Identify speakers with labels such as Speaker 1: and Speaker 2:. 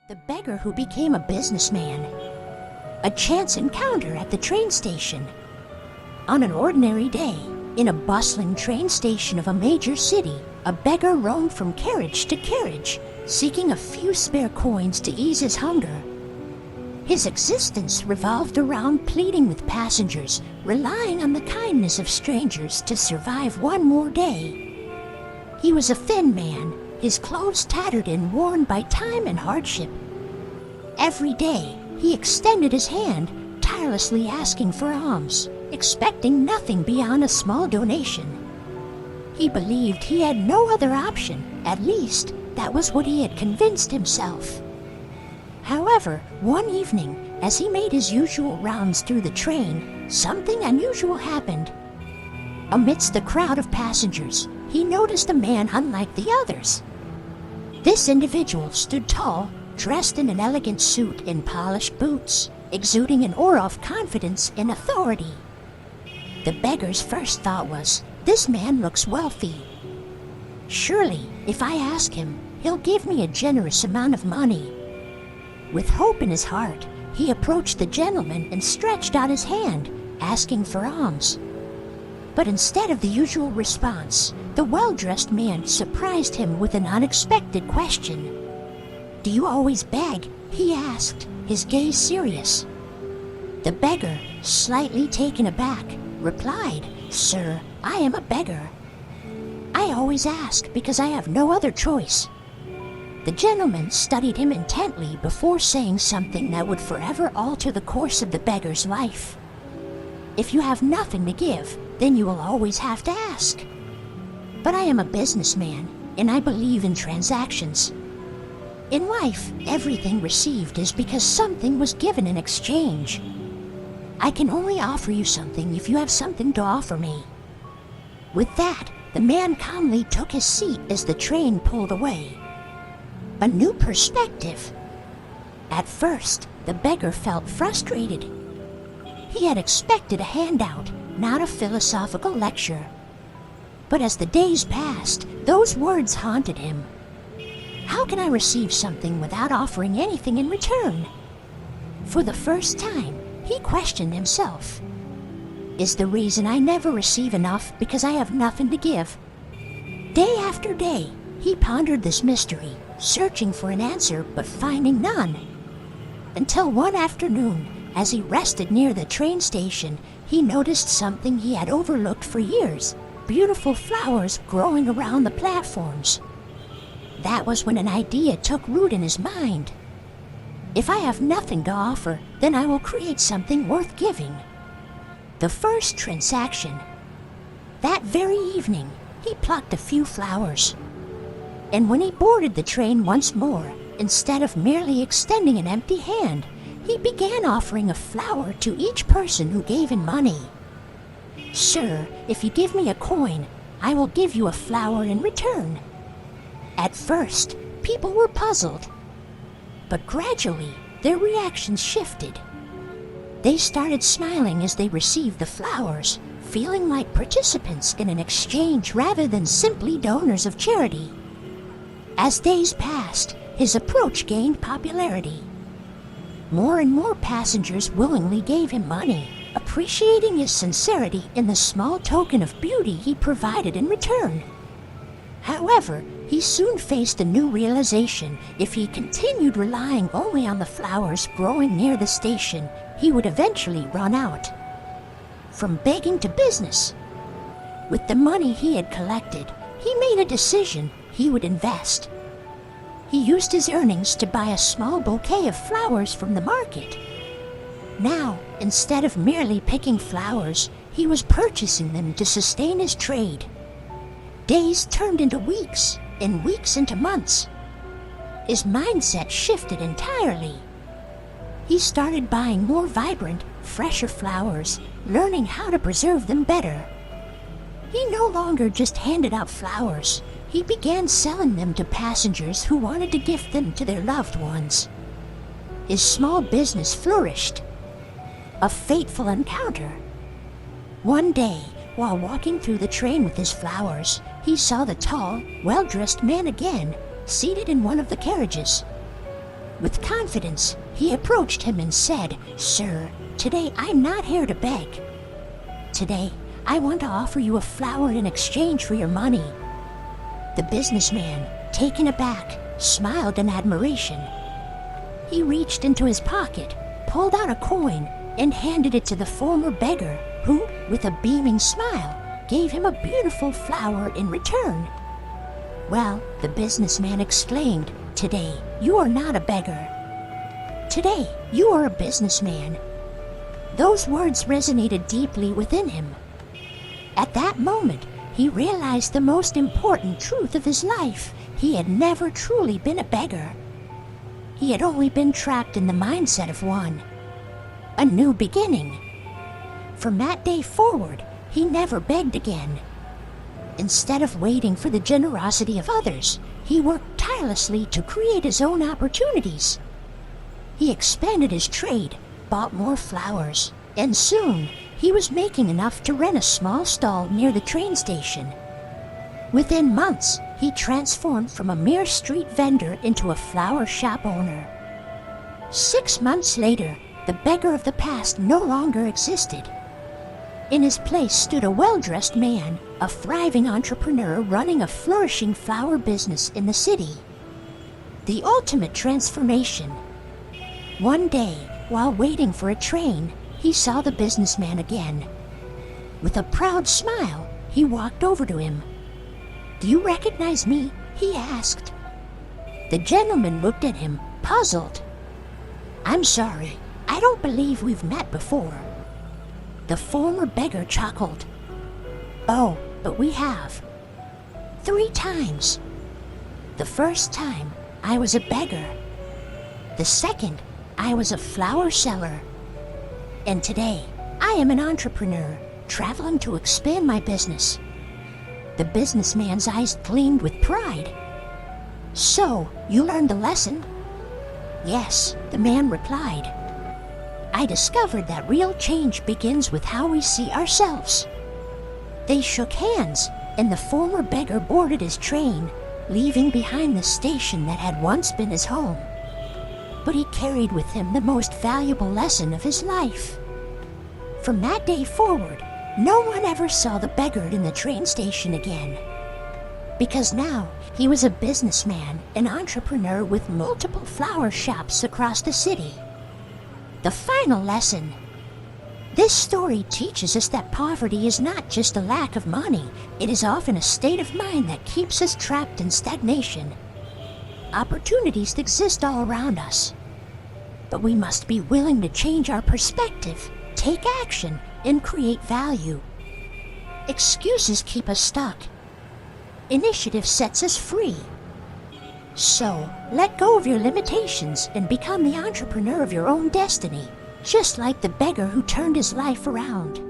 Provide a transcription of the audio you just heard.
Speaker 1: The beggar who became a businessman. A chance encounter at the train station. On an ordinary day, in a bustling train station of a major city, a beggar roamed from carriage to carriage, seeking a few spare coins to ease his hunger. His existence revolved around pleading with passengers, relying on the kindness of strangers to survive one more day. He was a thin man, his clothes tattered and worn by time and hardship. Every day, he extended his hand, tirelessly asking for alms, expecting nothing beyond a small donation. He believed he had no other option, at least that was what he had convinced himself. However, one evening, as he made his usual rounds through the train, something unusual happened. Amidst the crowd of passengers, he noticed a man unlike the others. This individual stood tall, dressed in an elegant suit and polished boots, exuding an aura of confidence and authority. The beggar's first thought was, "This man looks wealthy. Surely, if I ask him, he'll give me a generous amount of money." With hope in his heart, he approached the gentleman and stretched out his hand, asking for alms. But instead of the usual response, the well-dressed man surprised him with an unexpected question. "Do you always beg?" he asked, his gaze serious. The beggar, slightly taken aback, replied, "Sir, I am a beggar. I always ask because I have no other choice." The gentleman studied him intently before saying something that would forever alter the course of the beggar's life. "If you have nothing to give, then you will always have to ask. But I am a businessman, and I believe in transactions. In life, everything received is because something was given in exchange. I can only offer you something if you have something to offer me." With that, the man calmly took his seat as the train pulled away. A new perspective. At first, the beggar felt frustrated. He had expected a handout, not a philosophical lecture. But as the days passed, those words haunted him. How can I receive something without offering anything in return? For the first time, he questioned himself. Is the reason I never receive enough because I have nothing to give? Day after day, he pondered this mystery, searching for an answer but finding none. Until one afternoon, as he rested near the train station, he noticed something he had overlooked for years: beautiful flowers growing around the platforms. That was when an idea took root in his mind. If I have nothing to offer, then I will create something worth giving. The first transaction. That very evening, he plucked a few flowers. And when he boarded the train once more, instead of merely extending an empty hand, he began offering a flower to each person who gave him money. "Sir, if you give me a coin, I will give you a flower in return." At first, people were puzzled. But gradually, their reactions shifted. They started smiling as they received the flowers, feeling like participants in an exchange rather than simply donors of charity. As days passed, his approach gained popularity. More and more passengers willingly gave him money, appreciating his sincerity in the small token of beauty he provided in return. However, he soon faced a new realization. If he continued relying only on the flowers growing near the station, he would eventually run out. From begging to business. With the money he had collected, he made a decision: he would invest. He used his earnings to buy a small bouquet of flowers from the market. Now, instead of merely picking flowers, he was purchasing them to sustain his trade. Days turned into weeks, and weeks into months. His mindset shifted entirely. He started buying more vibrant, fresher flowers, learning how to preserve them better. He no longer just handed out flowers. He began selling them to passengers who wanted to gift them to their loved ones. His small business flourished. A fateful encounter. One day, while walking through the train with his flowers, he saw the tall, well-dressed man again, seated in one of the carriages. With confidence, he approached him and said, "Sir, today I'm not here to beg. Today, I want to offer you a flower in exchange for your money." The businessman, taken aback, smiled in admiration. He reached into his pocket, pulled out a coin, and handed it to the former beggar, who, with a beaming smile, gave him a beautiful flower in return. "Well," the businessman exclaimed, "today you are not a beggar. Today you are a businessman." Those words resonated deeply within him. At that moment, he realized the most important truth of his life. He had never truly been a beggar. He had only been trapped in the mindset of one. A new beginning. From that day forward, he never begged again. Instead of waiting for the generosity of others, he worked tirelessly to create his own opportunities. He expanded his trade, bought more flowers, and soon he was making enough to rent a small stall near the train station. Within months, he transformed from a mere street vendor into a flower shop owner. 6 months later, the beggar of the past no longer existed. In his place stood a well-dressed man, a thriving entrepreneur running a flourishing flower business in the city. The ultimate transformation. One day, while waiting for a train, he saw the businessman again. With a proud smile, he walked over to him. "Do you recognize me?" he asked. The gentleman looked at him, puzzled. "I'm sorry, I don't believe we've met before." The former beggar chuckled. "Oh, but we have. 3 times. The first time, I was a beggar. The second, I was a flower seller. And today, I am an entrepreneur, traveling to expand my business." The businessman's eyes gleamed with pride. "So, you learned the lesson?" "Yes," the man replied. "I discovered that real change begins with how we see ourselves." They shook hands, and the former beggar boarded his train, leaving behind the station that had once been his home. But he carried with him the most valuable lesson of his life. From that day forward, no one ever saw the beggar in the train station again. Because now, he was a businessman, an entrepreneur with multiple flower shops across the city. The final lesson. This story teaches us that poverty is not just a lack of money, it is often a state of mind that keeps us trapped in stagnation. Opportunities exist all around us, but we must be willing to change our perspective, take action, and create value. Excuses keep us stuck. Initiative sets us free. So, let go of your limitations and become the entrepreneur of your own destiny, just like the beggar who turned his life around.